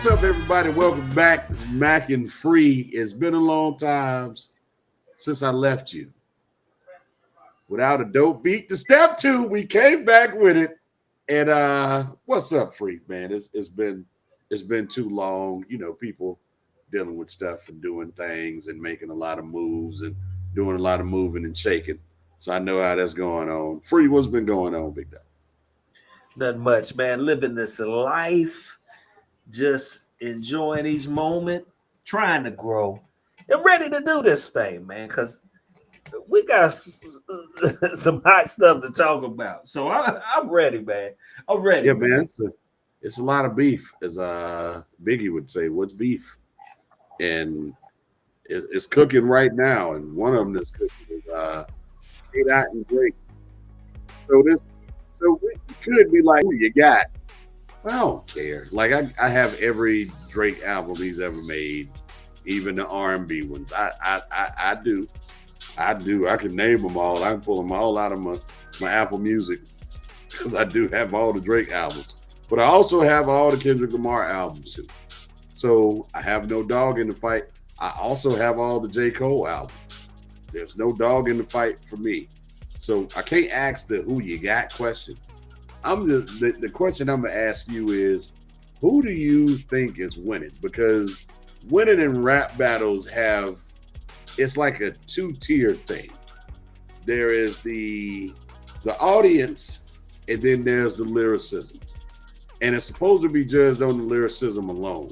What's up, everybody? Welcome back. This is Mac and Free. It's been a long time since I left you. Without a dope beat to step to, we came back with it. And what's up, Free, man? It's been too long. You know, people dealing with stuff and doing things and making a lot of moves and doing a lot of moving and shaking. So I know how that's going on. Free, what's been going on, Big Dog? Nothing much, man. Living this life, just enjoying each moment, trying to grow, and ready to do this thing, man. Because we got some hot stuff to talk about. So I'm ready, man. I'm ready, Yeah, man. man. It's a lot of beef, as Biggie would say. What's beef? And it's cooking right now, and one of them that's cooking is Dot and Drake. So we could be like, who you got? I don't care. Like I have every Drake album he's ever made, even the R&B ones. I do. I can name them all. I can pull them all out of my Apple Music because I do have all the Drake albums. But I also have all the Kendrick Lamar albums too. So I have no dog in the fight. I also have all the J. Cole albums. There's no dog in the fight for me. So I can't ask the who you got question. The question I'm gonna ask you is, who do you think is winning? Because winning in rap battles it's like a two-tier thing. There is the audience, and then there's the lyricism. And it's supposed to be judged on the lyricism alone.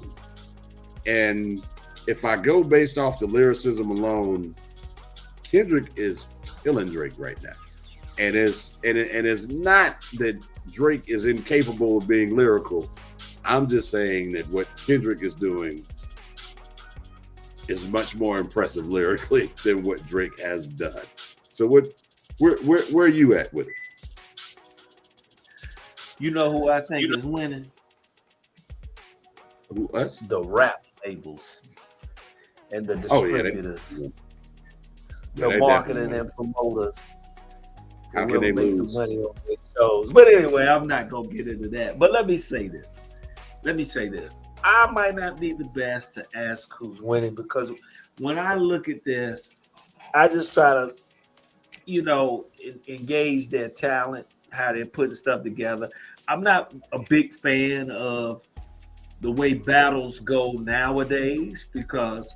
And if I go based off the lyricism alone, Kendrick is killing Drake right now. And it's not that Drake is incapable of being lyrical. I'm just saying that what Kendrick is doing is much more impressive lyrically than what Drake has done. So where are you at with it? You know who I think is winning? Who, us? The rap labels and the Oh yeah, distributors, yeah, the marketing and promoters. How can Will they make lose? some money on their shows. But anyway, I'm not gonna get into that. But let me say this. I might not be the best to ask who's winning because when I look at this, I just try to, engage their talent, how they're putting stuff together. I'm not a big fan of the way battles go nowadays because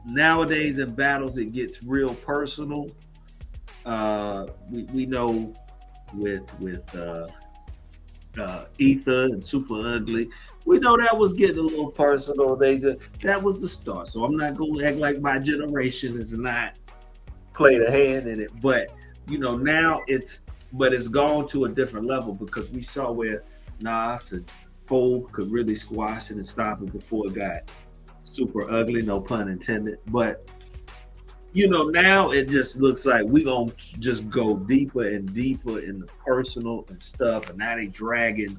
nowadays in battles it gets real personal. We know with Ether and Super Ugly, we know that was getting a little personal. That was the start. So I'm not going to act like my generation is not played a hand in it. But now it's gone to a different level because we saw where Nas and Hove could really squash it and stop it before it got super ugly. No pun intended. But now it just looks like we gonna just go deeper and deeper in the personal and stuff, and now they dragging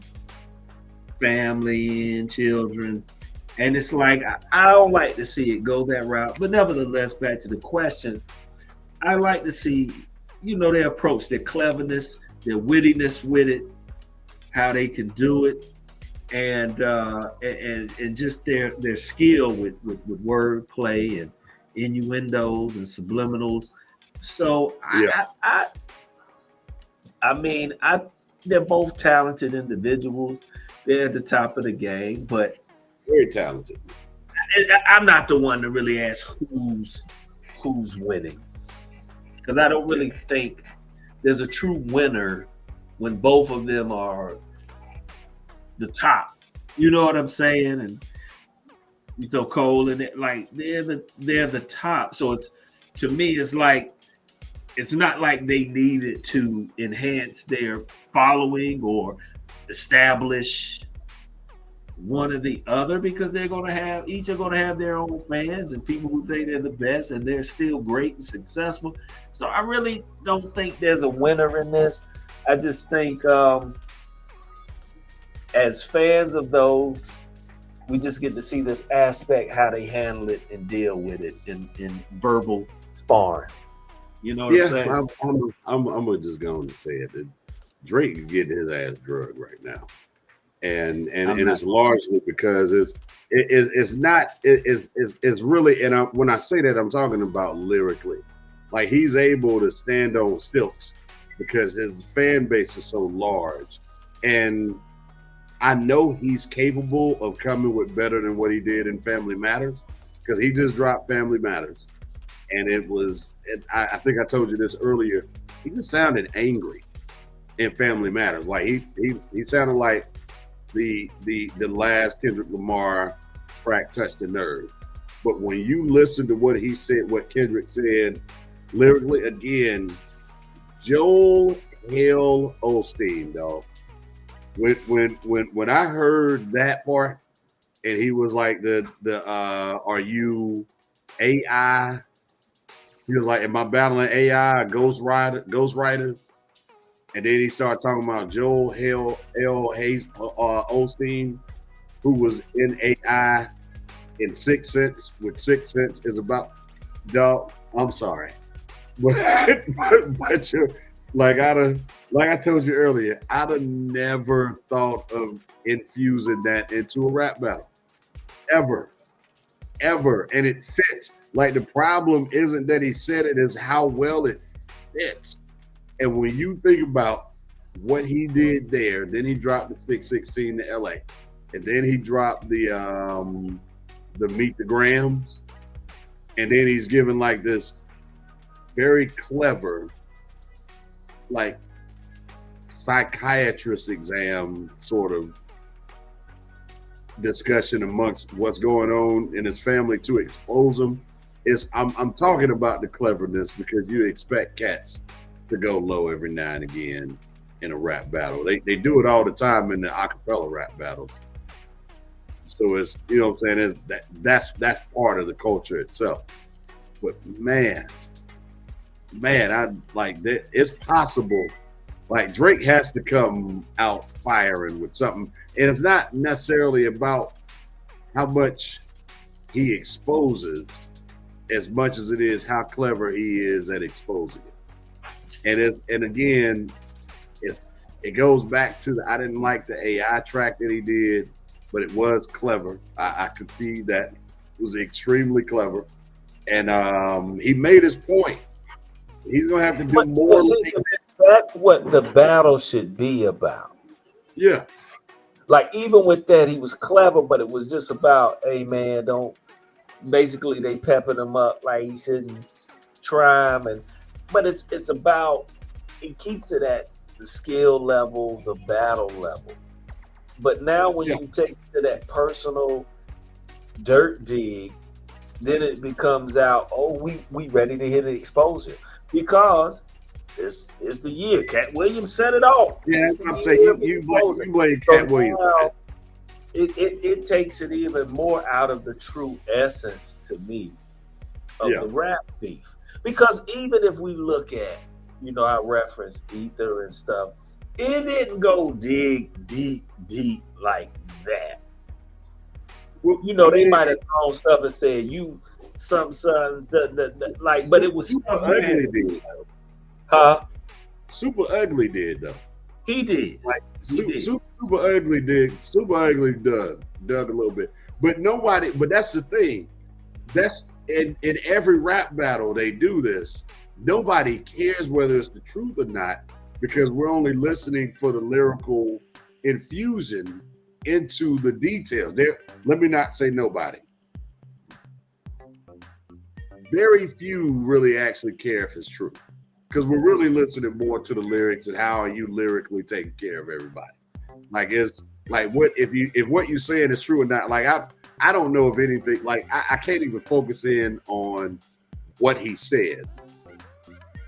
family and children, and it's like I don't like to see it go that route. But nevertheless, back to the question, I like to see their approach, their cleverness, their wittiness with it, how they can do it, and just their skill with wordplay and innuendos and subliminals. So Yeah. I mean, they're both talented individuals. They're at the top of the game, but Very talented. I'm not the one to really ask who's winning because I don't really think there's a true winner when both of them are the top. You know what I'm saying? And Cole and it, like they're the top. So to me, it's like it's not like they needed to enhance their following or establish one or the other because each are gonna have their own fans and people who think they're the best and they're still great and successful. So I really don't think there's a winner in this. I just think as fans of those, we just get to see this aspect, how they handle it and deal with it in verbal sparring. You know what I'm saying? I'm gonna just go on and say it. Drake is getting his ass drugged right now, and it's largely because it's not it's really, and when I say that, I'm talking about lyrically. Like, he's able to stand on stilts because his fan base is so large, and I know he's capable of coming with better than what he did in Family Matters, because he just dropped Family Matters, and I think I told you this earlier. He just sounded angry in Family Matters. Like, he sounded like the last Kendrick Lamar track touched the nerve. But when you listen to what he said, what Kendrick said lyrically, again, Joel Hill Osteen, dog. When I heard that part, and he was like are you AI? He was like, am I battling AI, ghostwriters? And then he started talking about Joel Hill Osteen, who was in AI in 6th Sense, with 6th Sense is about, dog. I'm sorry, but you're like like I told you earlier, I'd have never thought of infusing that into a rap battle, ever, and it fits. Like, the problem isn't that he said it, is how well it fits. And when you think about what he did there, then he dropped the 616 to LA, and then he dropped the Meet the Grams, and then he's given like this very clever, like, psychiatrist exam sort of discussion amongst what's going on in his family to expose him. I'm talking about the cleverness, because you expect cats to go low every now and again in a rap battle. They do it all the time in the acapella rap battles. So it's, you know what I'm saying, that's part of the culture itself. But man, I like that. It's possible. Like, Drake has to come out firing with something, and it's not necessarily about how much he exposes, as much as it is how clever he is at exposing it. And again, it goes back to I didn't like the AI track that he did, but it was clever. I could see that it was extremely clever, and he made his point. He's gonna have to do more. That's what the battle should be about. Yeah. Like, even with that, he was clever, but it was just about, hey man, don't. Basically, they pepping him up like he shouldn't try him, but it's about, it keeps it at the skill level, the battle level. But now when you take it to that personal dirt dig, then it becomes out, oh, we ready to hit an exposure, because it's the year. Cat Williams said it all. Yeah, I'm saying you blame Cat Williams. It takes it even more out of the true essence, to me, of the rap beef. Because even if we look at, I referenced Ether and stuff, it didn't go dig deep like that. Well, they might have thrown stuff and said like, but it was Super Ugly did. Huh? Super Ugly did, though. He did. Like, Super Ugly did. Super Ugly dug a little bit. But that's the thing. That's in every rap battle they do this. Nobody cares whether it's the truth or not, because we're only listening for the lyrical infusion into the details. Let me not say nobody. Very few really actually care if it's true, because we're really listening more to the lyrics and how are you lyrically taking care of everybody. Like, it's like, if what you're saying is true or not. Like, I don't know if anything, like, I can't even focus in on what he said,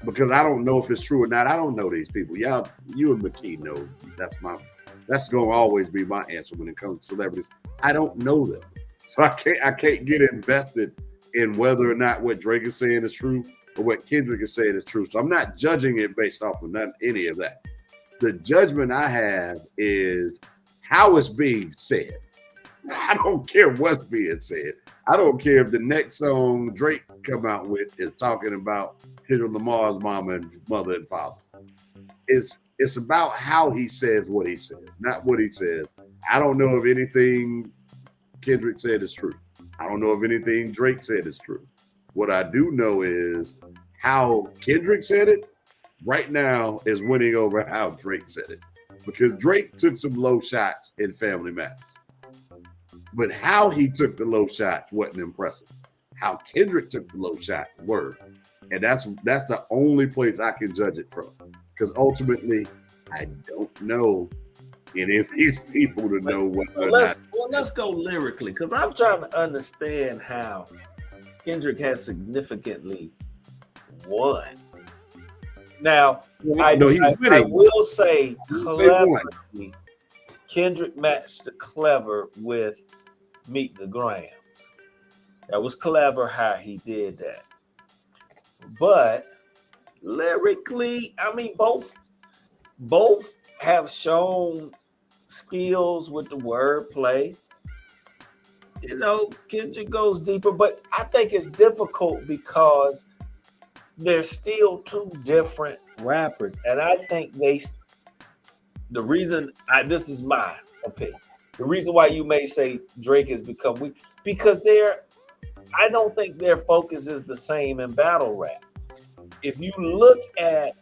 because I don't know if it's true or not. I don't know these people. Y'all, you and McKee know that's going to always be my answer when it comes to celebrities. I don't know them, so I can't get invested in whether or not what Drake is saying is true or what Kendrick is saying is true. So I'm not judging it based off of any of that. The judgment I have is how it's being said. I don't care what's being said. I don't care if the next song Drake come out with is talking about Kendrick Lamar's mama and mother and father. It's about how he says what he says, not what he says. I don't know if anything Kendrick said is true. I don't know if anything Drake said is true. What I do know is how Kendrick said it right now is winning over how Drake said it. Because Drake took some low shots in Family Matters. But how he took the low shots wasn't impressive. How Kendrick took the low shots were. And that's the only place I can judge it from. Because ultimately, I don't know any of these people to know whether or not. Let's go lyrically, because I'm trying to understand how Kendrick has significantly won. Now, I will say cleverly, Kendrick matched the clever with Meet the Grams. That was clever how he did that. But lyrically, I mean, both have shown skills with the wordplay. You know, Kendrick goes deeper, but I think it's difficult because they're still two different rappers, and I think this is my opinion. The reason why you may say Drake has become weak because I don't think their focus is the same in battle rap. If you look at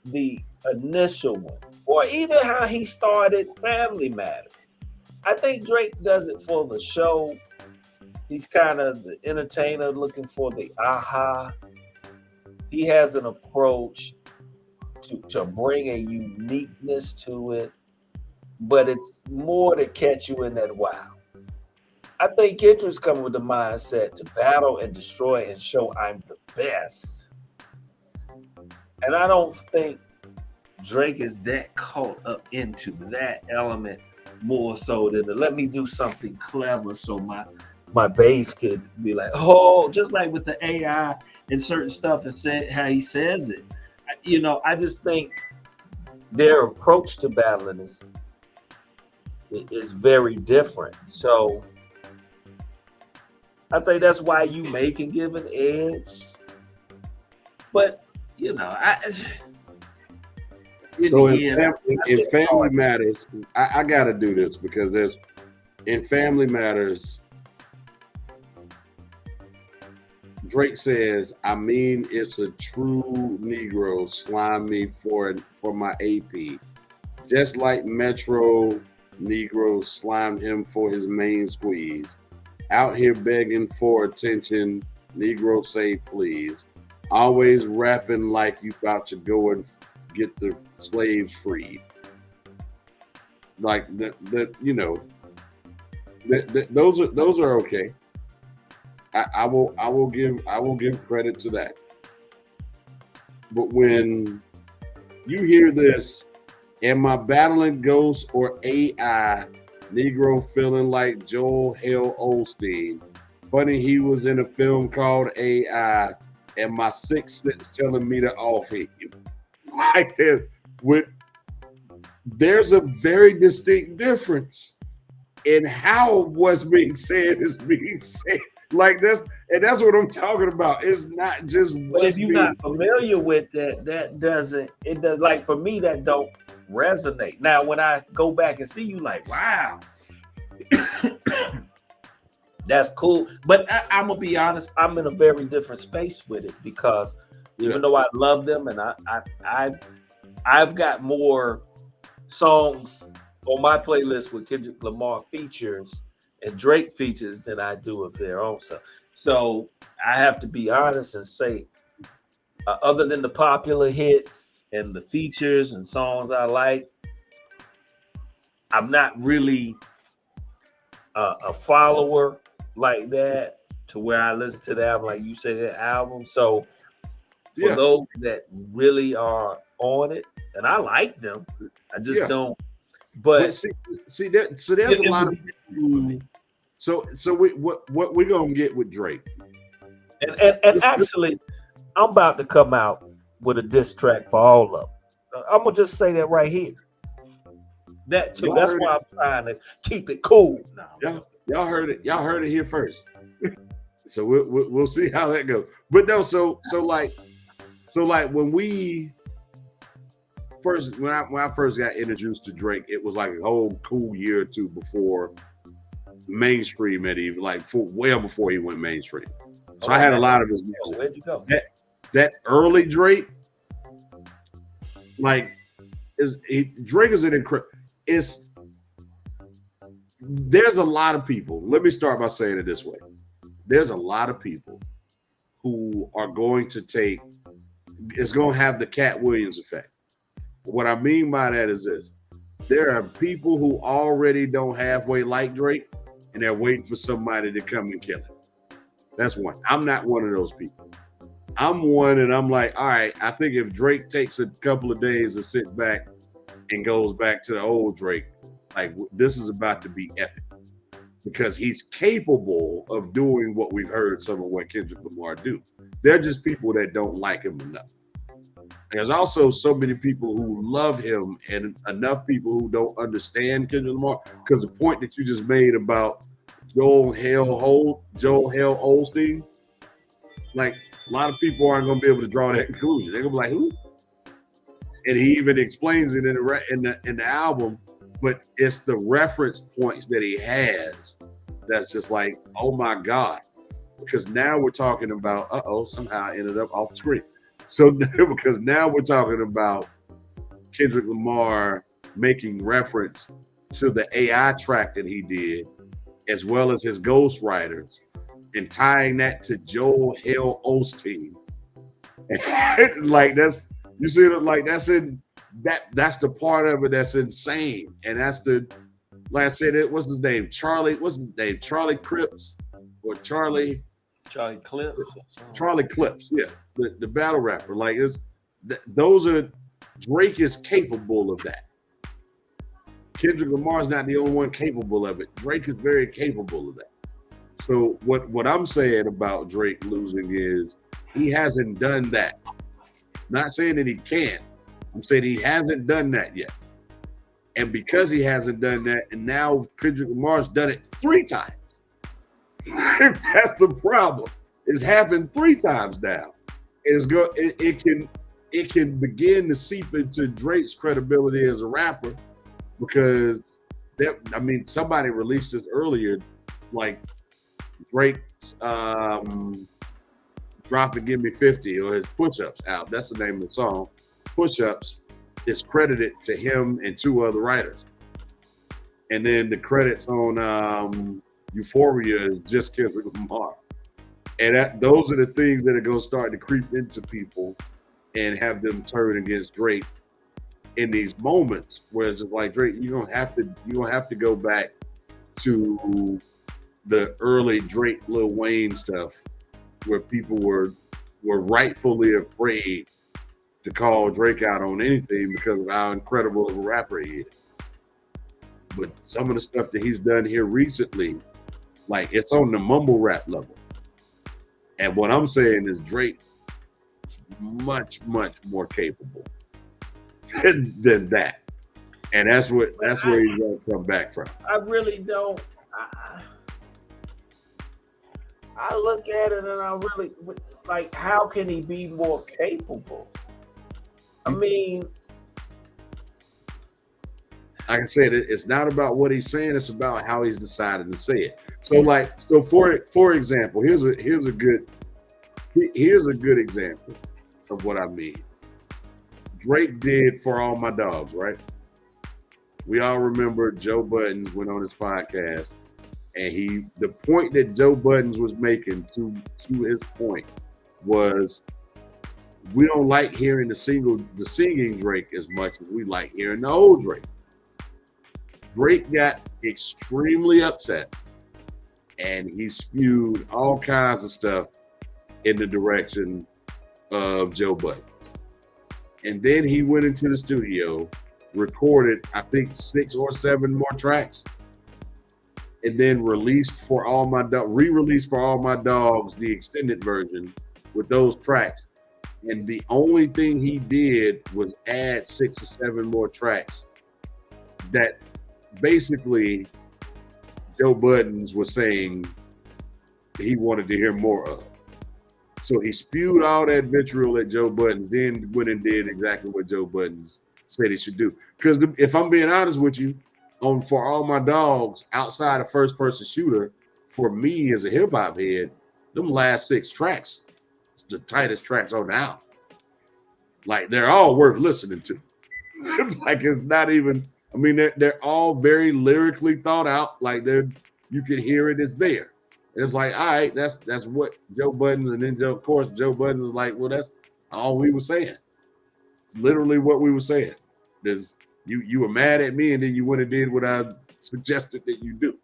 the initial one, or even how he started Family Matters, I think Drake does it for the show. He's kind of the entertainer looking for the aha. He has an approach to bring a uniqueness to it, but it's more to catch you in that wow. I think Kendrick's coming with the mindset to battle and destroy and show I'm the best. And I don't think Drake is that caught up into that element more so than let me do something clever so my base could be like, oh, just like with the AI and certain stuff and said how he says it. You know, I just think their approach to battling is very different. So I think that's why you may can give an edge. But, you know, in Family Matters, I got to do this because in Family Matters, Drake says, I mean, it's a true Negro slime me for my AP. Just like Metro Negro slimed him for his main squeeze. Out here begging for attention, Negro say please. Always rapping like you about to go and get the slaves freed. Like you know, those are okay. I will give credit to that. But when you hear this, am I battling ghosts or AI? Negro feeling like Joel Hale Osteen. Funny he was in a film called AI, and my sixth sense telling me to off him. Like that, there's a very distinct difference in how what's being said is being said. Like that's what I'm talking about. It's not just but if you're not familiar with that doesn't like for me that don't resonate. Now when I go back and see you like, wow. That's cool. But I'm gonna be honest, I'm in a very different space with it because even though I love them and I've got more songs on my playlist with Kendrick Lamar features and Drake features than I do of their own stuff. So I have to be honest and say, other than the popular hits and the features and songs I like, I'm not really a follower like that to where I listen to the album, like you say, that album. So for those that really are on it, and I like them, I just don't. But see that. So there's a lot of. So what we're gonna get with Drake, and actually, I'm about to come out with a diss track for all of them. I'm gonna just say that right here. That too. That's why I'm trying to keep it cool now. Y'all heard it. Y'all heard it here first. So we'll see how that goes. But no, so like when we when I first got introduced to Drake, it was like a whole cool year or two before mainstream had even well before he went mainstream. So I had a lot of his music. Where'd you go? That early Drake, like, Drake is an incredible. There's a lot of people. Let me start by saying it this way: there's a lot of people who are going to take. It's going to have the Cat Williams effect. What I mean by that is this: there are people who already don't halfway like Drake, and they're waiting for somebody to come and kill him. That's one. I'm not one of those people. I'm one, and I'm like, all right, I think if Drake takes a couple of days to sit back and goes back to the old Drake, like, this is about to be epic. Because he's capable of doing what we've heard some of what Kendrick Lamar do. They're just people that don't like him enough. There's also so many people who love him and enough people who don't understand Kendrick Lamar. Because the point that you just made about Joel Hale Osteen, like, a lot of people aren't going to be able to draw that conclusion. They're going to be like, who? And he even explains it in the album, but it's the reference points that he has that's just like, oh my God. Because now we're talking about, somehow I ended up off screen. So because now we're talking about Kendrick Lamar making reference to the AI track that he did, as well as his ghostwriters, and tying that to Joel Hale Osteen. Like, that's, you see it, like, that's the part of it that's insane. And that's the, like I said, what's his name? Charlie Cripps or Charlie Clips. Charlie Clips, yeah. The battle rapper. Like, those are, Drake is capable of that. Kendrick Lamar is not the only one capable of it. Drake is very capable of that. So what I'm saying about Drake losing is he hasn't done that. Not saying that he can't. I'm saying he hasn't done that yet. And because he hasn't done that, and now Kendrick Lamar's done it 3 times. That's the problem. It's happened 3 times now. It can begin to seep into Drake's credibility as a rapper, because somebody released this earlier, like Drake's Drop and Give Me 50, or his Push-Ups album. That's the name of the song. Push-Ups is credited to him and 2 other writers. And then the credits on Euphoria is just Kendrick Lamar. And those are the things that are going to start to creep into people and have them turn against Drake in these moments where it's just like, Drake, you're gonna have to go back to the early Drake Lil Wayne stuff, where people were rightfully afraid to call Drake out on anything because of how incredible of a rapper he is. But some of the stuff that he's done here recently, like, it's on the mumble rap level. And what I'm saying is Drake much, much more capable than that. And that's where he's going to come back from. I really don't. I look at it and I really, like, how can he be more capable? I mean, like I said, it's not about what he's saying, it's about how he's decided to say it. So for example, here's a good example of what I mean. Drake did For All My Dogs, right? We all remember Joe Buttons went on his podcast, and the point that Joe Buttons was making to his point was, we don't like hearing the singing Drake as much as we like hearing the old Drake. Drake got extremely upset, and he spewed all kinds of stuff in the direction of Joe Buttons. And then he went into the studio, recorded, I think, 6 or 7 more tracks, and then re-released For All My Dogs, the extended version with those tracks. And the only thing he did was add 6 or 7 more tracks that basically Joe Buttons was saying he wanted to hear more of. So he spewed all that vitriol at Joe Buttons, then went and did exactly what Joe Buttons said he should do. Because if I'm being honest with you, for all my dogs outside of first person shooter, for me as a hip hop head, them last 6 tracks, the tightest tracks on the album. Like they're all worth listening to. Like it's not even. I mean, they're all very lyrically thought out. Like you can hear it. It's there. And it's like, all right, that's what Joe Budden, and then of course Joe Budden was like, well, that's all we were saying. It's literally what we were saying. There's you were mad at me, and then you went and did what I suggested that you do.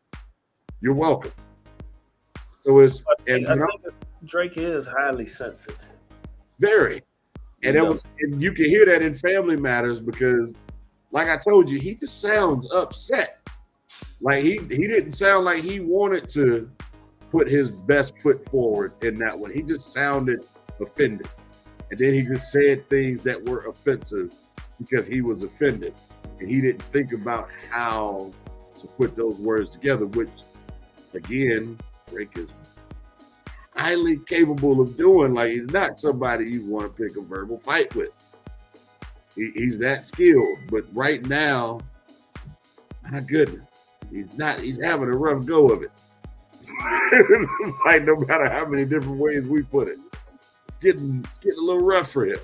You're welcome. So it's I think Drake is highly sensitive. Very. And and you can hear that in Family Matters because, like I told you, he just sounds upset. Like he didn't sound like he wanted to put his best foot forward in that one. He just sounded offended. And then he just said things that were offensive because he was offended. And he didn't think about how to put those words together, which, again, Drake is highly capable of doing. Like, he's not somebody you want to pick a verbal fight with. He's that skilled. But right now, my goodness, he's having a rough go of it. Like, no matter how many different ways we put it, it's getting a little rough for him.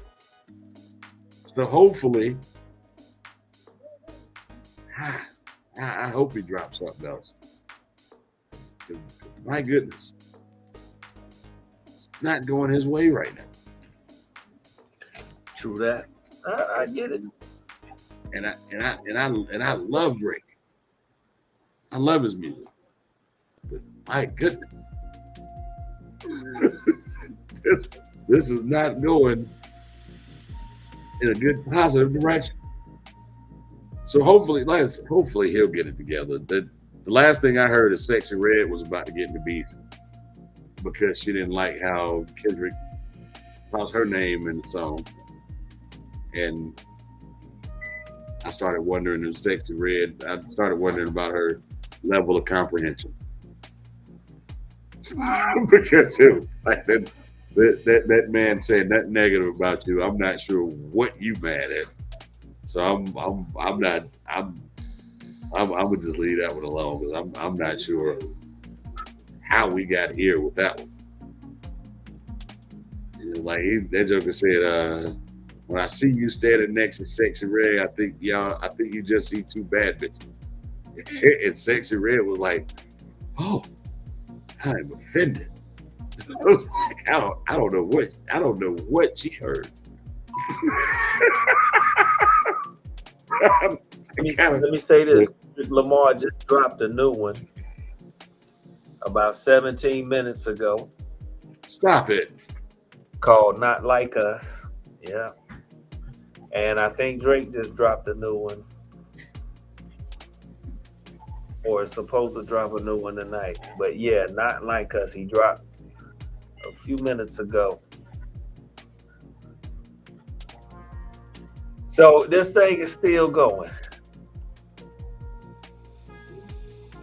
So hopefully, I hope he drops something else. My goodness, it's not going his way right now. True that. I get it. And I love Drake. I love his music. But my goodness, this is not going in a good positive direction. So hopefully he'll get it together. The last thing I heard is Sexy Red was about to get into beef because she didn't like how Kendrick calls her name in the song. And I started wondering if Sexy Red, I started wondering about her level of comprehension. Because it was like that man said nothing negative about you. I'm not sure what you mad at. So I'm gonna just leave that one alone because I'm not sure how we got here with that one. You know, like that joker said, when I see you standing next to Sexy Red, I think you just see 2 bad bitches. And Sexy Red was like, oh, I'm offended. I was like, I don't know what she heard. Let me say this. Lamar just dropped a new one about 17 minutes ago. Stop it. Called Not Like Us. Yeah. And I think Drake just dropped a new one. Or is supposed to drop a new one tonight. But yeah, Not Like Us. He dropped a few minutes ago. So this thing is still going.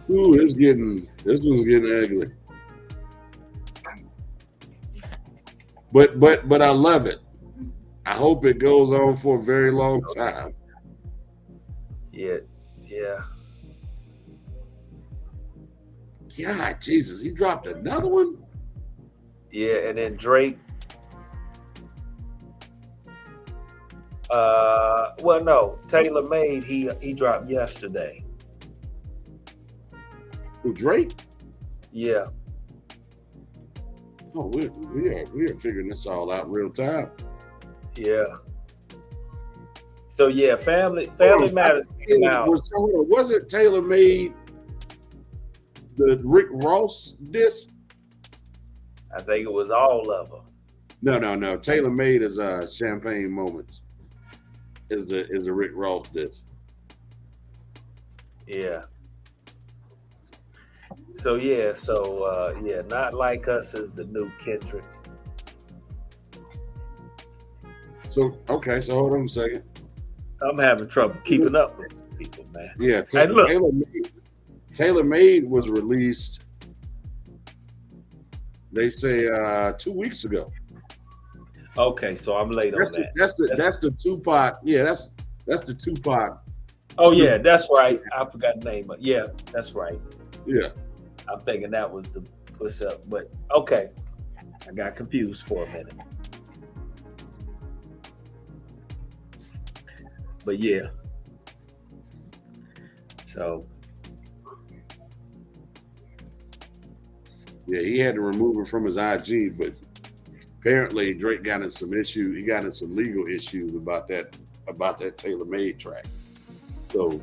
Ooh, this one's getting ugly. But I love it. I hope it goes on for a very long time. Yeah. God, Jesus, he dropped another one? Yeah, and then Drake. Well, no, Taylor Made, he dropped yesterday. Who, Drake? Yeah. Oh, we are figuring this all out in real time. Yeah. So yeah, Family Matters came out. Wasn't Taylor Made the Rick Ross disc? I think it was all of them. No. Taylor Made is Champagne Moments. Is the Rick Ross disc. Yeah. So Not Like Us is the new Kendrick. So hold on a second. I'm having trouble keeping up with these people, man. Yeah, Taylor Made was released, they say 2 weeks ago. Okay, so I'm late on that. That's the Tupac. Yeah, That's the Tupac. Oh yeah, that's right. I forgot the name, but yeah, that's right. Yeah. I'm thinking that was the push up, but okay, I got confused for a minute. But yeah, so Yeah, he had to remove it from his IG, but apparently Drake got in some issue. He got in some legal issues about that Taylor Made track. So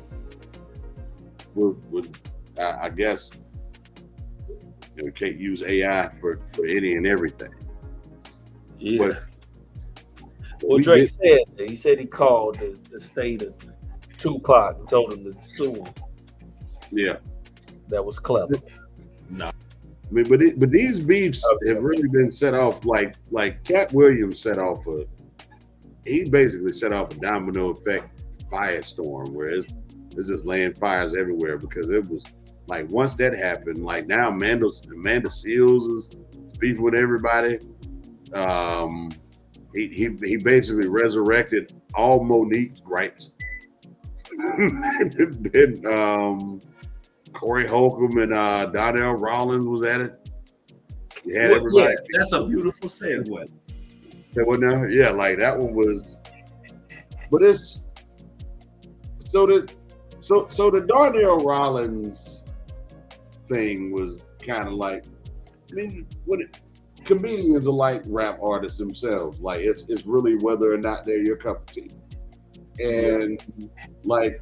I guess we can't use AI for any and everything. yeah. But Well, Drake said he called the state of Tupac and told him to sue him. Yeah, that was clever. I mean, but these beefs have really been set off like Cat Williams set off he basically set off a domino effect firestorm where it's just laying fires everywhere because it was like once that happened, like now Amanda Seals is beefing with everybody. He basically resurrected all Monique's gripes. Then Corey Holcomb and Donnell Rollins was at it. You had everybody. Yeah, that's a beautiful segue. That one now, yeah, like that one was. But it's so the Darnell Rollins thing was kind of like, I mean, comedians are like rap artists themselves. Like it's really whether or not they're your cup of tea. And like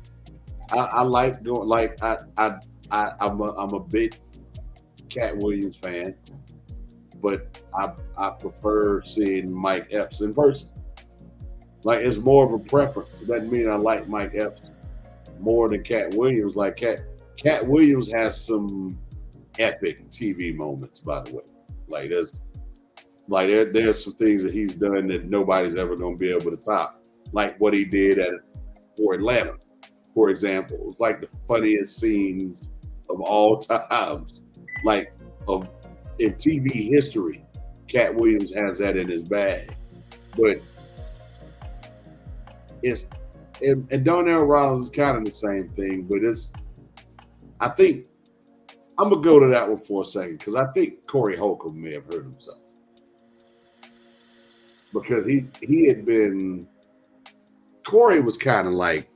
I like going like I'm a big Cat Williams fan, but I prefer seeing Mike Epps in person. Like it's more of a preference. It doesn't mean I like Mike Epps more than Cat Williams. Like Cat Williams has some epic TV moments, by the way. Like there's some things that he's done that nobody's ever gonna be able to top. Like what he did for Atlanta, for example. It was like the funniest scenes of all times. Like in TV history, Cat Williams has that in his bag. But and Darnell Rollins is kind of the same thing, but I think I'm gonna go to that one for a second because I think Corey Holcomb may have hurt himself because Corey was kind of like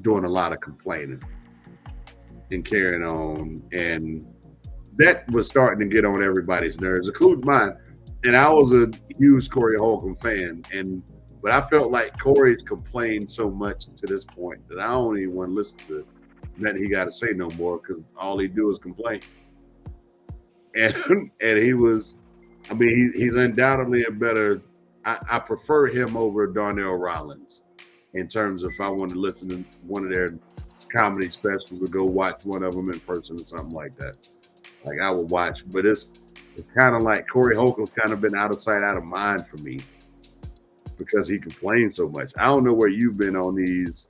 doing a lot of complaining and carrying on, and that was starting to get on everybody's nerves, including mine. And I was a huge Corey Holcomb fan, but I felt like Corey's complained so much to this point that I don't even want to listen to nothing he got to say no more because all he do is complain. And he was, I mean, he's undoubtedly a better. I prefer him over Darnell Rollins in terms of if I want to listen to one of their comedy specials or go watch one of them in person or something like that. Like I would watch, but it's kind of like Corey Holcomb's kind of been out of sight, out of mind for me because he complains so much. I don't know where you've been on these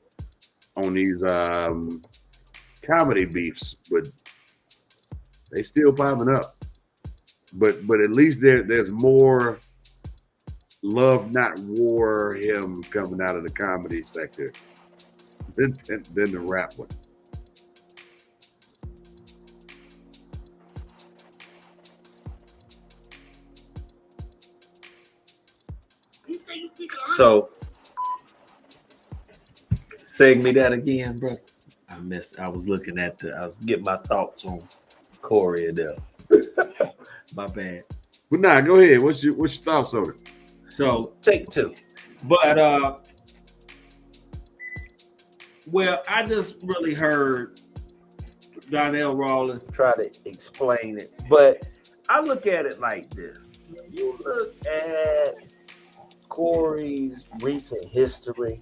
comedy beefs, but they still popping up. But at least there's more love, not war, him coming out of the comedy sector than the rap one. So, seg me that again, bro. I missed. I was looking at I was getting my thoughts on Corey and my bad. But nah, go ahead. What's your thoughts on it? So take two. But well, I just really heard Donnell Rollins try to explain it, but I look at it like this. You look at Corey's recent history.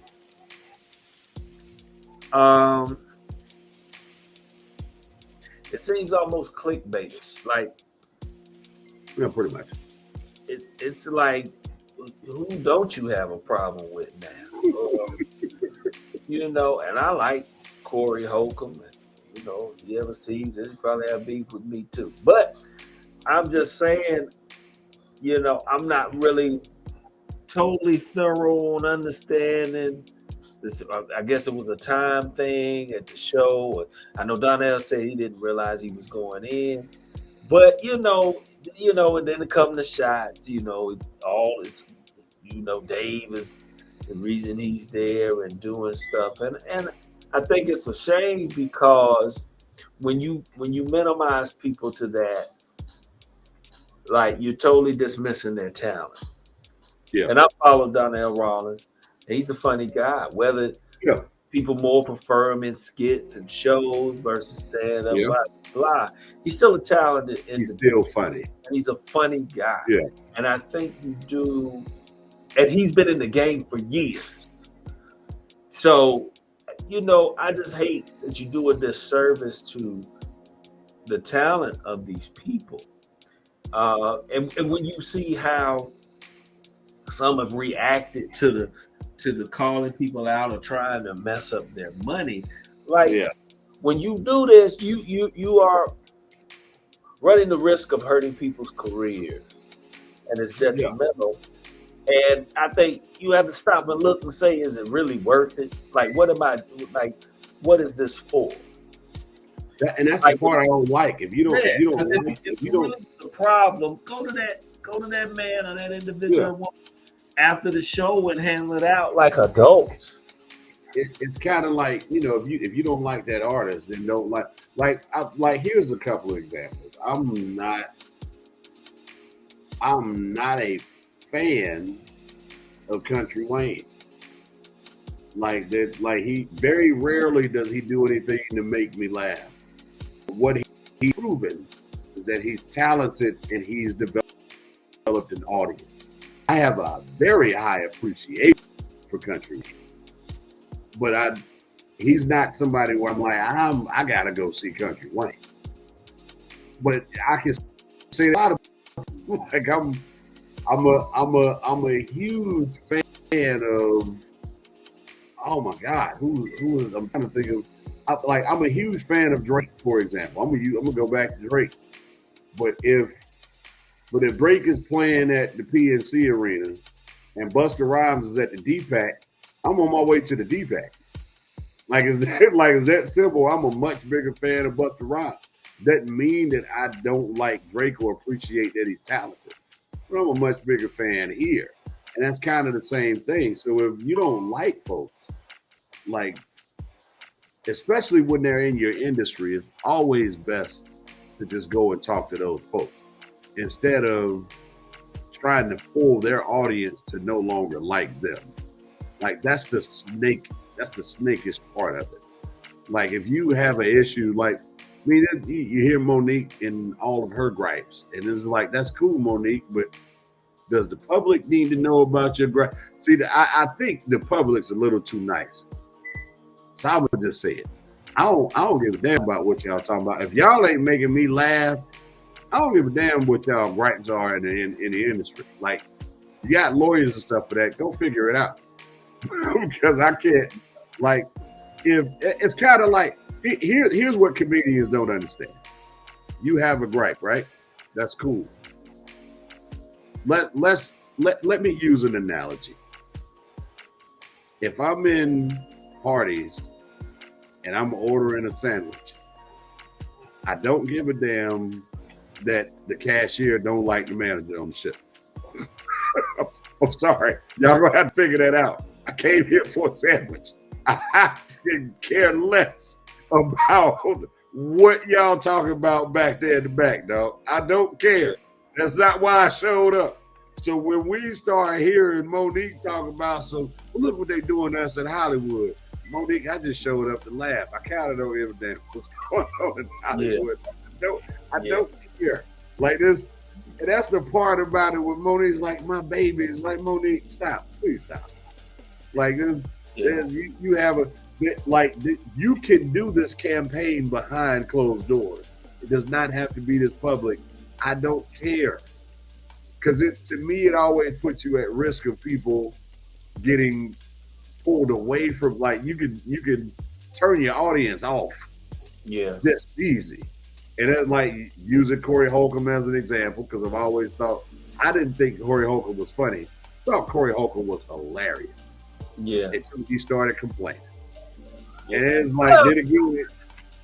It seems almost clickbaitish. Like, yeah, pretty much. It's like, who don't you have a problem with now? You know, and I like Corey Holcomb. And, you know, if he ever sees it, he probably have beef with me too. But I'm just saying, you know, I'm not really totally thorough on understanding I guess it was a time thing at the show. I know Donnell said he didn't realize he was going in, but and then it come the shots. All it's Dave is the reason he's there and doing stuff, and I think it's a shame because when you minimize people to that, like you're totally dismissing their talent. Yeah. And I follow Donnell Rollins. And he's a funny guy. Whether Yeah. people more prefer him in skits and shows versus stand up, Yeah. blah. He's still a talented He's individual. still funny. And he's a funny guy. Yeah. And I think you do, and he's been in the game for years. So, I just hate that you do a disservice to the talent of these people. And when you see how some have reacted to the calling people out or trying to mess up their money, like when you do this, you are running the risk of hurting people's careers, and it's detrimental. And I think you have to stop and look and say, is it really worth it? Like, what is this for? And that's the part I don't like. If you don't, It's a problem. Go to that man or that individual woman after the show and handle it out like adults. It's kind of like, if you don't like that artist, then don't like here's a couple of examples. I'm not a fan of Country Wayne. Like that, like he very rarely does he do anything to make me laugh. What he's proven is that he's talented and he's developed an audience. I have a very high appreciation for Country, but he's not somebody where I'm like, I gotta go see Country Wayne. But I can say a lot of like I'm a huge fan of, oh my God, who is, I'm trying to think of, I'm a huge fan of Drake, for example. I'm gonna go back to Drake. But if Drake is playing at the PNC Arena and Busta Rhymes is at the D-Pack, I'm on my way to the D-Pack. Is that simple? I'm a much bigger fan of Busta Rhymes. Doesn't mean that I don't like Drake or appreciate that he's talented. But I'm a much bigger fan here. And that's kind of the same thing. So if you don't like folks, especially when they're in your industry, it's always best to just go and talk to those folks instead of trying to pull their audience to no longer like them. That's the snakish part of it. Like if you have an issue, you hear Monique and all of her gripes, and it's like, that's cool, Monique, but does the public need to know about your gripe? See, I think the public's a little too nice. So I would just say it. I don't give a damn about what y'all talking about. If y'all ain't making me laugh, I don't give a damn what y'all gripes are in the industry. Like, you got lawyers and stuff for that. Go figure it out. Because I can't. If it's kind of like, here's what comedians don't understand. You have a gripe, right? That's cool. Let me use an analogy. If I'm in parties and I'm ordering a sandwich, I don't give a damn that the cashier don't like the manager on the ship. I'm sorry. Y'all gonna have to figure that out. I came here for a sandwich. I can care less about what y'all talking about back there in the back, dog. I don't care. That's not why I showed up. So when we start hearing Monique talk about look what they doing to us in Hollywood. Monique, I just showed up to laugh. I kind of don't give a damn what's going on in Hollywood. Yeah. I don't care. Like this, and that's the part about it when Monique's like, my baby. It's like, Monique, stop. Please stop. Like this, you have you can do this campaign behind closed doors. It does not have to be this public. I don't care. Because to me, it always puts you at risk of people getting pulled away from, you can turn your audience off. Yeah. That's easy. And then using Corey Holcomb as an example, because I've always thought, I didn't think Corey Holcomb was funny. I thought Corey Holcomb was hilarious. Yeah. until he started complaining. Yeah. And it's like, then again, it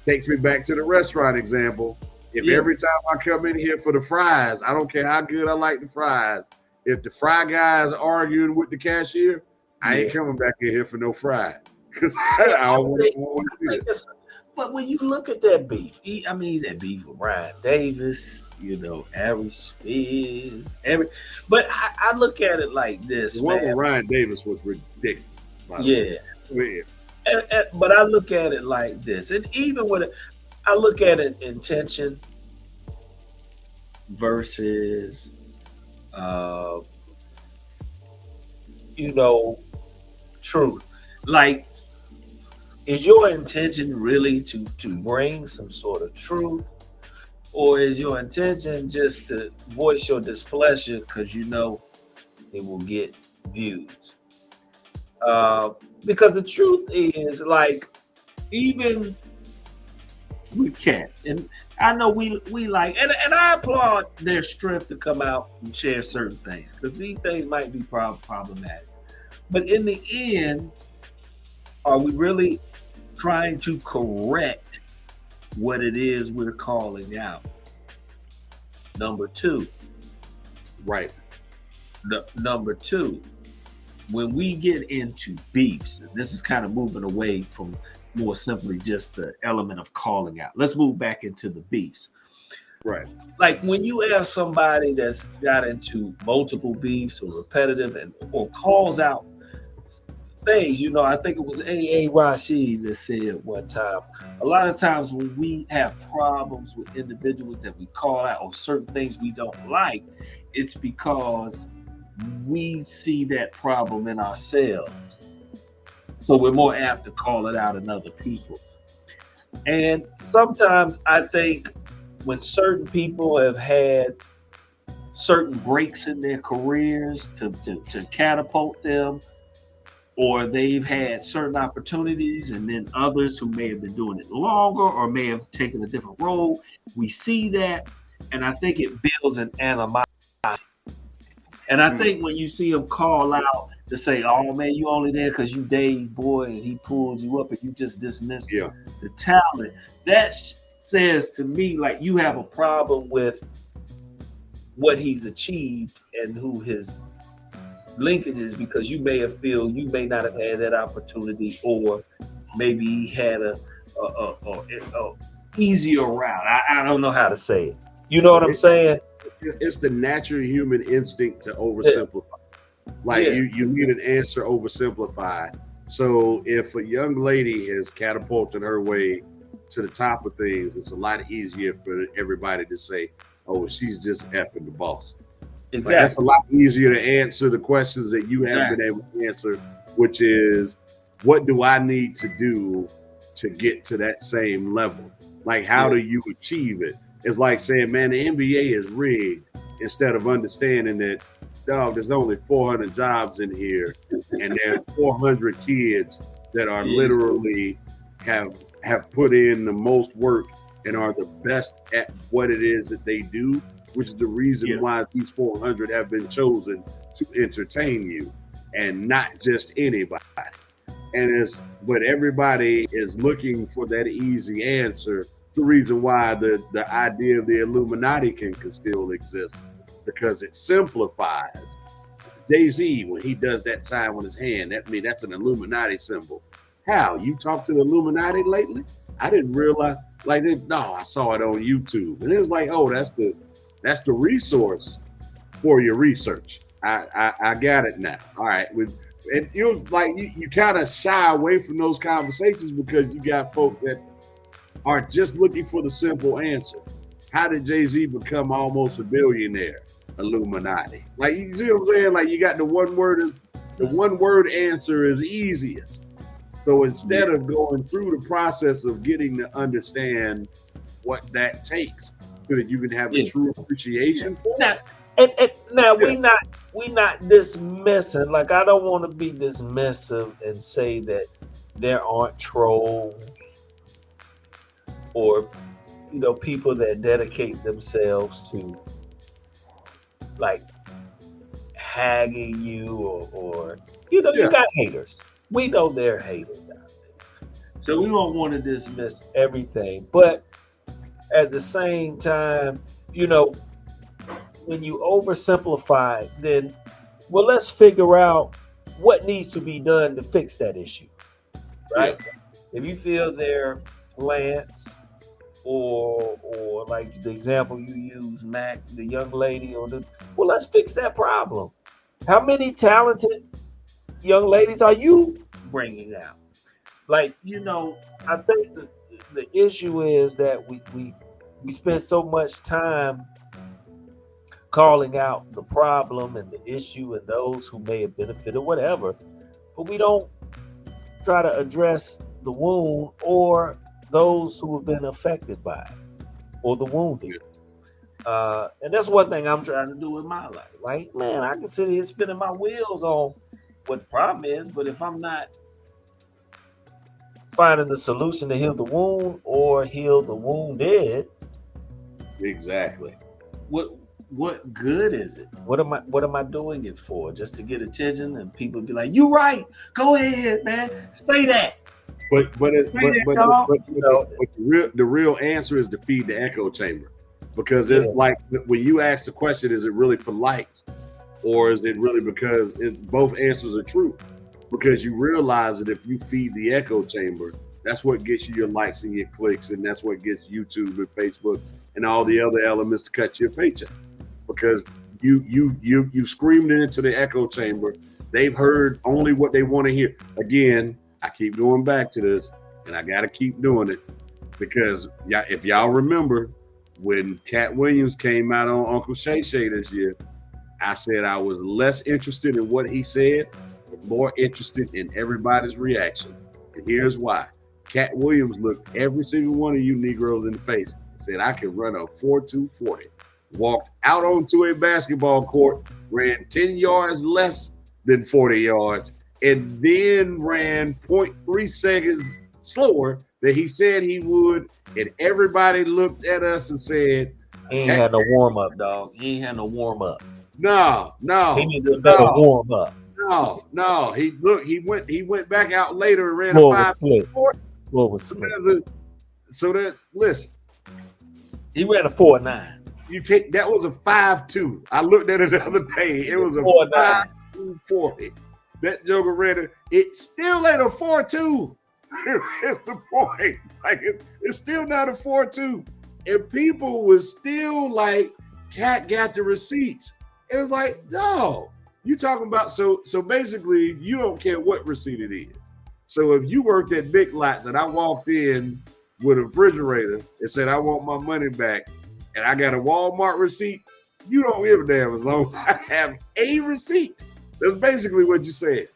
takes me back to the restaurant example. If Yeah. every time I come in here for the fries, I don't care how good I like the fries, if the fry guy is arguing with the cashier, I ain't coming back in here for no fries. Because I don't want to see this. But when you look at that beef, he's at beef with Ryan Davis, Ari Spears, but I look at it like this, The one man. with Ryan Davis was ridiculous. Yeah. But I look at it like this, and even when I look at it, intention versus, truth. Like, is your intention really to bring some sort of truth, or is your intention just to voice your displeasure because it will get views? Because the truth is, like, even we can't, and I know we like, and I applaud their strength to come out and share certain things, because these things might be problematic. But in the end, are we really trying to correct what it is we're calling out? Number two. Right. Number two, when we get into beefs, and this is kind of moving away from more simply just the element of calling out. Let's move back into the beefs. Right. Like when you have somebody that's got into multiple beefs or repetitive or calls out things, I think it was A.A. Rashid that said one time, a lot of times when we have problems with individuals that we call out or certain things we don't like, it's because we see that problem in ourselves. So we're more apt to call it out in other people. And sometimes I think when certain people have had certain breaks in their careers to catapult them, or they've had certain opportunities, and then others who may have been doing it longer or may have taken a different role, we see that, and I think it builds an animosity. And I think when you see them call out to say, "Oh man, you only there because you Dave's boy and he pulled you up and you just dismissed the talent," that says to me like you have a problem with what he's achieved and who his linkages, because you may not have had that opportunity, or maybe he had a easier route. I don't know how to say it. You know what I'm saying? It's the natural human instinct to oversimplify. Like you need an answer oversimplified. So if a young lady has catapulted her way to the top of things, it's a lot easier for everybody to say, "Oh, she's just effing the boss." Exactly. Like, that's a lot easier to answer the questions that you haven't been able to answer, which is, what do I need to do to get to that same level? Like, how do you achieve it? It's like saying, man, the NBA is rigged, instead of understanding that, dog, there's only 400 jobs in here, and there's 400 kids that are literally have put in the most work and are the best at what it is that they do, which is the reason why these 400 have been chosen to entertain you and not just anybody. But everybody is looking for that easy answer. The reason why the idea of the Illuminati can still exist, because it simplifies. Jay-Z, when he does that sign with his hand, that's an Illuminati symbol. How? You talked to the Illuminati lately? I didn't realize. No, I saw it on YouTube, and it was like, oh, that's the resource for your research. I got it now. All right. It was like you kind of shy away from those conversations because you got folks that are just looking for the simple answer. How did Jay-Z become almost a billionaire? Illuminati. Like, you see what I'm saying? Like, you got the one word answer is easiest. So instead of going through the process of getting to understand what that takes, so that you can have a true appreciation for it. Now we not dismissing. Like, I don't want to be dismissive and say that there aren't trolls or people that dedicate themselves to like hagging you or you Yeah. got haters. We know they're haters out there. So we don't want to dismiss everything. But at the same time, when you oversimplify, then let's figure out what needs to be done to fix that issue. Right? Yeah. If you feel they're plants, or like the example you use, Mac, the young lady, let's fix that problem. How many talented young ladies are you bringing out? Like, I think the issue is that we spend so much time calling out the problem and the issue and those who may have benefited, whatever, but we don't try to address the wound or those who have been affected by it or the wounded. And that's one thing I'm trying to do in my life. Like, man, I can sit here spinning my wheels on what the problem is, but if I'm not finding the solution to heal the wound or heal the wounded, exactly. What good is it? What am I doing it for? Just to get attention and people be like, "You right? Go ahead, man. Say that." But the real answer is to feed the echo chamber, because it's like when you ask the question, is it really for likes, or is it really because both answers are true? Because you realize that if you feed the echo chamber, that's what gets you your likes and your clicks, and that's what gets YouTube and Facebook and all the other elements to cut your paycheck. Because you screamed it into the echo chamber. They've heard only what they want to hear. Again, I keep going back to this, and I got to keep doing it, because if y'all remember when Cat Williams came out on Uncle Shay Shay this year, I said I was less interested in what he said, but more interested in everybody's reaction. And here's why. Cat Williams looked every single one of you Negroes in the face and said, I can run a 4.2 40. Walked out onto a basketball court, ran 10 yards less than 40 yards, and then ran 0.3 seconds slower than he said he would. And everybody looked at us and said, he ain't had no warm up, dog. He ain't had no warm up. No. He needed a better warm up. No. He went back out later and ran a 5.4. What was split? So that, listen. He ran a 4.9. That was a 5.2. I looked at it the other day. It was a 5.2 40. That joker ran it still ain't a 4.2. It's the point. Like it's still not a 4.2. And people was still like, Cat got the receipts. It was like, no, you talking about so basically you don't care what receipt it is. So if you worked at Big Lots and I walked in with a refrigerator and said I want my money back, and I got a Walmart receipt, you don't give a damn as long as I have a receipt. That's basically what you said.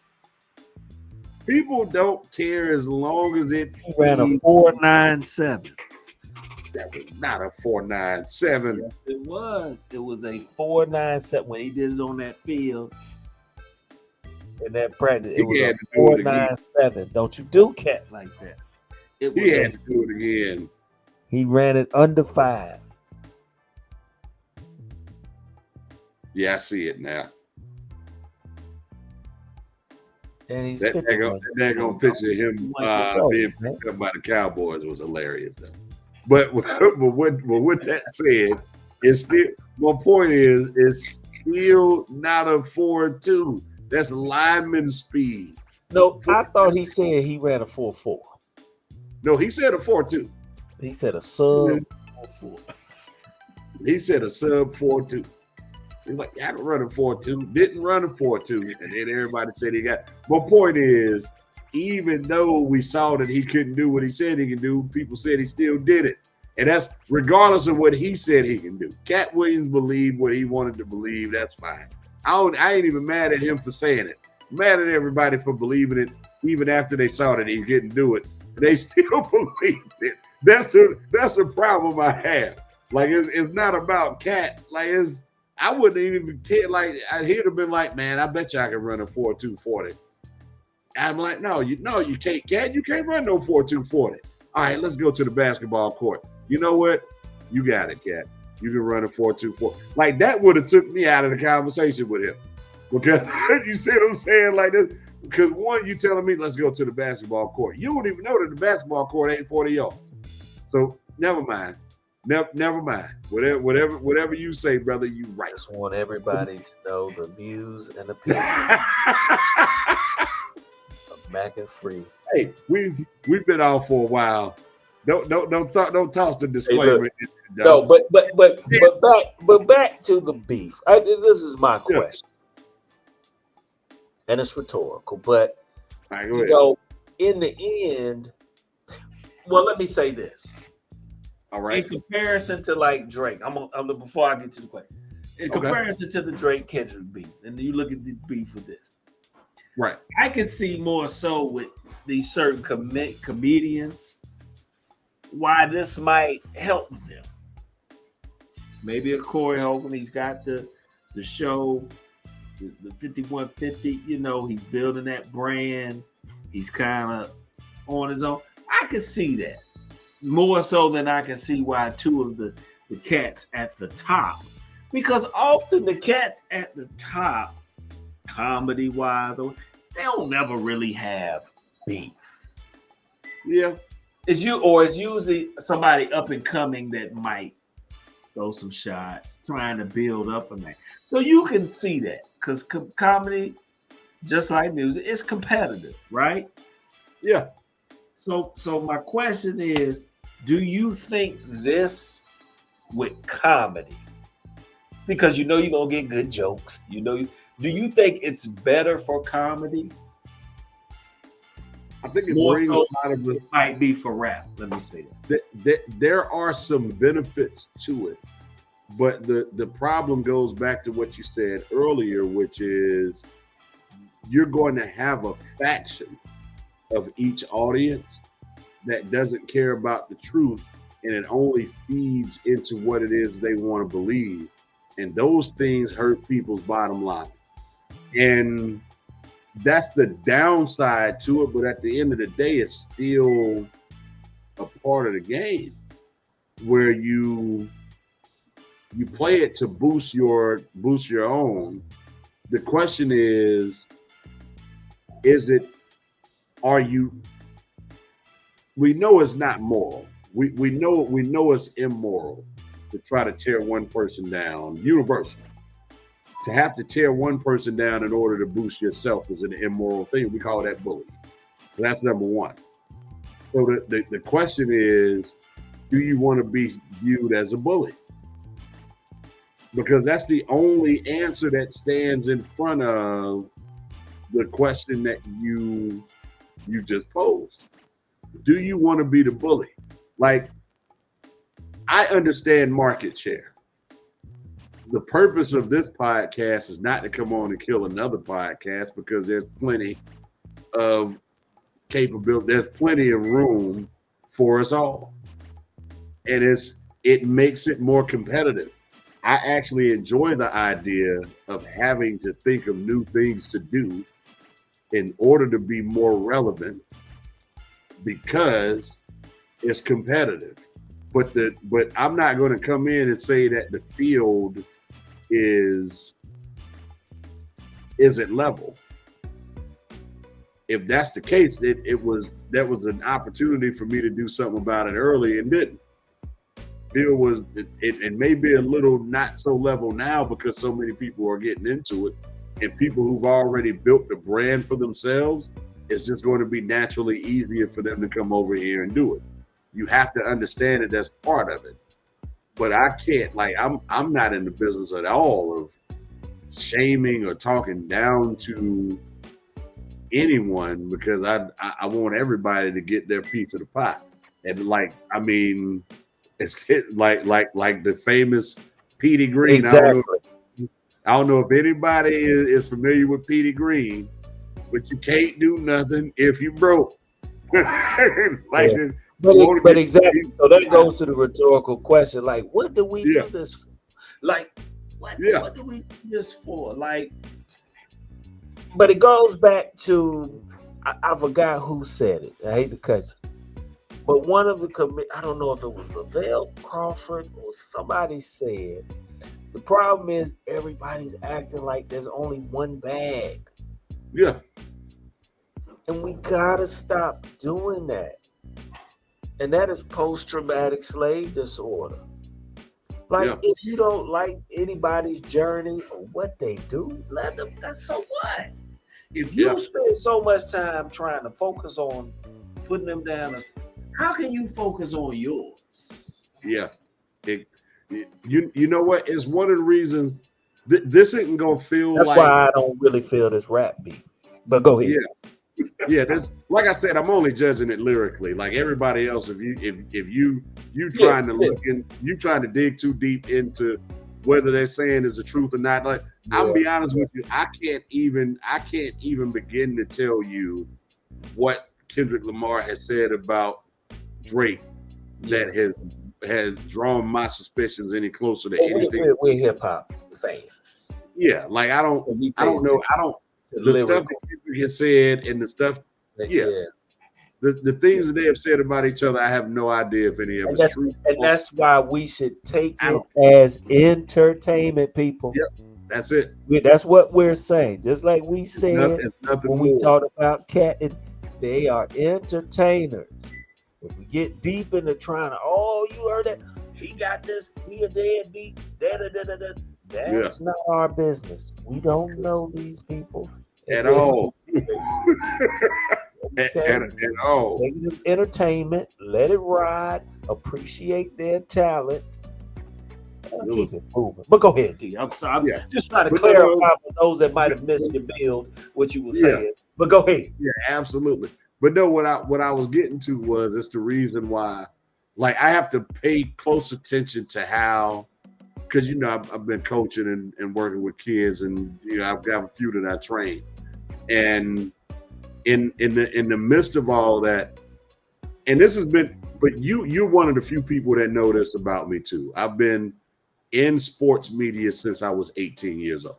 People don't care as long as it. He ran a 4.97. That was not a 4.97. Yes, it was. It was a 4.97 when he did it on that field. In that practice, it was a 4.97. Don't you do Cat like that? He had to do it again. He ran it under 5. Yeah, I see it now. And he's that daggone picture of him being picked up by the Cowboys was hilarious, though. But with that said, it's still, my point is, it's still not a 4.2. That's lineman speed. No, I thought he said he ran a 4.4. No, he said a 4.2. He said a sub 4.4. He said a sub 4.2. He's like, I can run a 4.2. Didn't run a 4.2. And then everybody said he got. My point is, even though we saw that he couldn't do what he said he could do, people said he still did it. And that's regardless of what he said he can do. Cat Williams believed what he wanted to believe. That's fine. I ain't even mad at him for saying it. I'm mad at everybody for believing it, even after they saw that he couldn't do it. They still believed it. That's the problem I have. Like it's not about Cat. Like I wouldn't even care. Like he'd have been like, man, I bet you I can run a 4.2 40. I'm like, no, you can't, Cat. You can't run no 4.2 40. All right, let's go to the basketball court. You know what? You got it, Cat. You can run a 4.2 40. Like that would have took me out of the conversation with him. Because you see what I'm saying? Like this. Because one, you telling me let's go to the basketball court. You don't even know that the basketball court ain't 40 yards. So never mind. Never mind. Whatever you say, brother, you I right. just want everybody to know the views and opinions of Mac and Free. Hey, we've been on for a while. Don't toss the Hey, disclaimer. look, no, but back to the beef. This is my Yeah. question, and it's rhetorical. But All right, go you ahead. know, in the end, well, let me say this. All In right. comparison to like Drake, I'm before I get to the question. In Okay. comparison to the Drake Kendrick beef, and you look at the beef with this, Right. I can see more so with these certain comedians why this might help them. Maybe a Corey Holcomb, he's got the show, the 5150. You know, he's building that brand. He's kind of on his own. I can see that more so than I can see why two of the cats at the top, because often the cats at the top, comedy wise, they don't never really have beef. Yeah. It's usually somebody up and coming that might throw some shots, trying to build up on that. So you can see that because comedy, just like music, is competitive, right? Yeah. So my question is, do you think this with comedy, because you know you're gonna get good jokes, do you think it's better for comedy? I think it More brings so a lot of it might be for rap. Let me say that. there are some benefits to it, but the problem goes back to what you said earlier, which is you're going to have a faction of each audience that doesn't care about the truth, and it only feeds into what it is they want to believe, and those things hurt people's bottom line, and that's the downside to it. But at the end of the day, it's still a part of the game where you play it to boost your own. The question is it, are you, we know it's not moral. We know it's immoral to try to tear one person down universally. To have to tear one person down in order to boost yourself is an immoral thing. We call that bullying. So that's number one. So the question is, do you want to be viewed as a bully? Because that's the only answer that stands in front of the question that you just posed. Do you want to be the bully? Like, I understand market share. The purpose of this podcast is not to come on and kill another podcast, because there's plenty of capability, there's plenty of room for us all. And it makes it more competitive. I actually enjoy the idea of having to think of new things to do in order to be more relevant, because it's competitive. But I'm not going to come in and say that the field isn't level. If that's the case, that was an opportunity for me to do something about it early and didn't. It may be a little not so level now because so many people are getting into it, and people who've already built the brand for themselves, it's just going to be naturally easier for them to come over here and do it. You have to understand that that's part of it. But I can't, like, I'm not in the business at all of shaming or talking down to anyone, because I want everybody to get their piece of the pie. And like, I mean, it's like the famous Petey Green. Exactly. I don't know if anybody is familiar with Petey Green, but you can't do nothing if you broke. Like, yeah. But exactly. So that goes to the rhetorical question: like, what do we do this for? Like, what do we do this for? Like, but it goes back to, I forgot who said it. I hate to cut you. But one of the I don't know if it was Lavelle Crawford or somebody said The problem is everybody's acting like there's only one bag. Yeah. And we gotta stop doing that. And that is post-traumatic slave disorder. Like, Yeah. if you don't like anybody's journey or what they do, let them. That's so what. If you Yeah. spend so much time trying to focus on putting them down, how can you focus on yours? Yeah. You know what? It's one of the reasons this isn't gonna feel That's like. why I don't really feel this rap beef. But go ahead. Yeah. This, like I said, I'm only judging it lyrically. Like everybody else, if you trying to look in, you trying to dig too deep into whether they're saying is the truth or not. Like, I'll be honest with you, I can't even begin to tell you what Kendrick Lamar has said about Drake that has drawn my suspicions any closer to anything. We're hip hop fans. Yeah, like I don't know. The stuff that Kendrick has said and the stuff, the things that they have said about each other, I have no idea if any of it's true. And that's why we should take it as entertainment, people. Yep, that's it. That's what we're saying. Just like we said when we talked about Cat, they are entertainers. If we get deep into trying to, you heard that? He got this, he a deadbeat, that's not our business. We don't know these people at all. At all. Take this entertainment, let it ride, appreciate their talent, and keep it moving. But go ahead, D. I'm sorry. I'm just trying to clarify for those that might have missed your build what you were saying. But go ahead. Yeah, absolutely. But no, what I was getting to was it's the reason why, like, I have to pay close attention to how, because I've been coaching and working with kids, and I've got a few that I train, and in the midst of all that, and this has been, but you're one of the few people that know this about me too. I've been in sports media since I was 18 years old,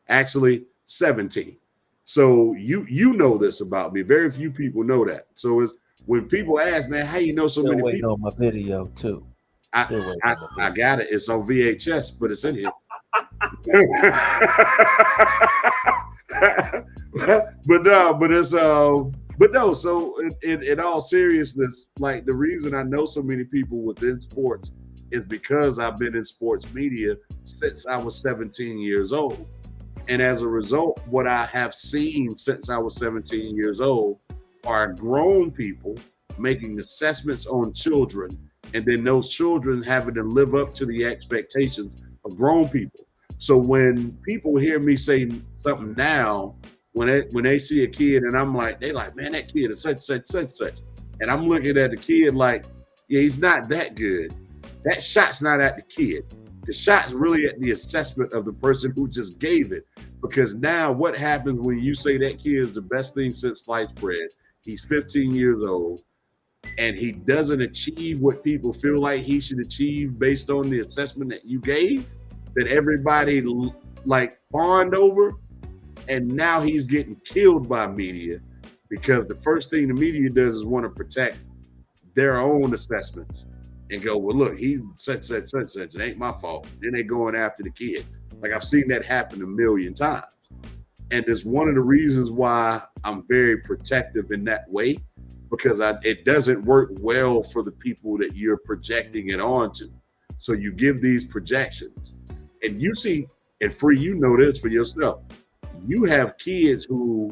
actually 17. So you know this about me. Very few people know that. So it's when people ask, man, how you know so many people? On my video too. I got it. It's on VHS, but it's in here. But no. So in all seriousness, like, the reason I know so many people within sports is because I've been in sports media since I was 17 years old. And as a result, what I have seen since I was 17 years old are grown people making assessments on children, and then those children having to live up to the expectations of grown people. So when people hear me say something now, when they see a kid and I'm like, they like, man, that kid is such. And I'm looking at the kid like, yeah, he's not that good. That shot's not at the kid. The shot's really at the assessment of the person who just gave it. Because now what happens when you say that kid is the best thing since sliced bread? He's 15 years old and he doesn't achieve what people feel like he should achieve based on the assessment that you gave, that everybody like fawned over. And now he's getting killed by media because the first thing the media does is want to protect their own assessments and go, well, look, he such. It ain't my fault. Then they going after the kid. Like, I've seen that happen a million times. And it's one of the reasons why I'm very protective in that way, because it doesn't work well for the people that you're projecting it onto. So you give these projections and you see, and Free, you know this for yourself. You have kids who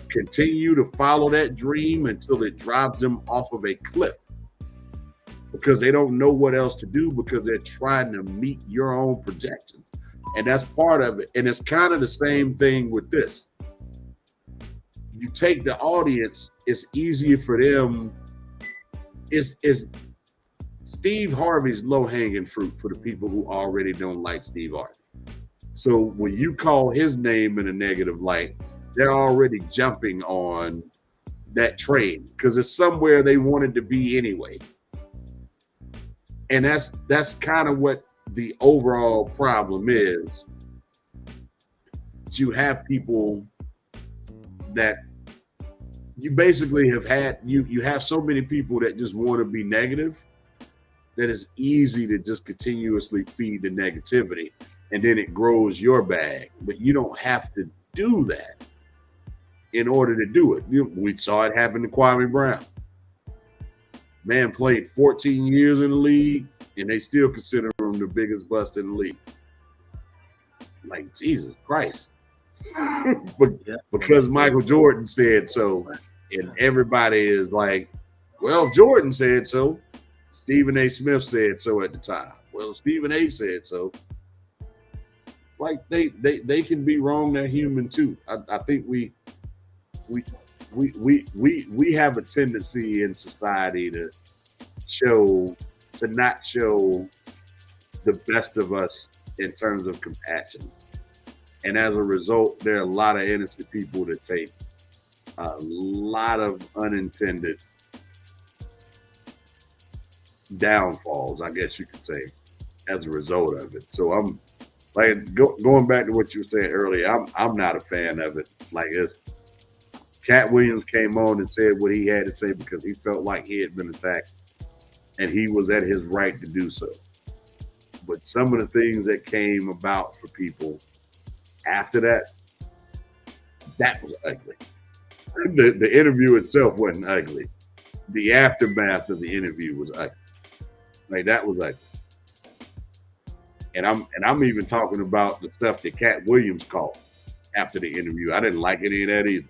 continue to follow that dream until it drives them off of a cliff because they don't know what else to do because they're trying to meet your own projections. And that's part of it. And it's kind of the same thing with this. You take the audience, it's easier for them. It's Steve Harvey's low-hanging fruit for the people who already don't like Steve Harvey. So when you call his name in a negative light, they're already jumping on that train because it's somewhere they wanted to be anyway. And that's kind of what the overall problem is. You have people that you basically have had, you have so many people that just want to be negative that it's easy to just continuously feed the negativity. and then it grows your bag. But you don't have to do that in order to do it. We saw it happen to Kwame Brown. Man played 14 years in the league, and they still consider him the biggest bust in the league. Like, Jesus Christ. But because Michael Jordan said so, and everybody is like, well, if Jordan said so, Stephen A. Smith said so at the time. Well, Stephen A. said so. Like they can be wrong. They're human too. I think we have a tendency in society to not show the best of us in terms of compassion. And as a result, there are a lot of innocent people that take a lot of unintended downfalls, I guess you could say, as a result of it. So I'm like going back to what you were saying earlier. I'm not a fan of it. Like, it's Cat Williams came on and said what he had to say because he felt like he had been attacked, and he was at his right to do so. But some of the things that came about for people after that was ugly. The interview itself wasn't ugly. The aftermath of the interview was ugly. Like, that was ugly. And I'm even talking about the stuff that Cat Williams called after the interview. I didn't like any of that either.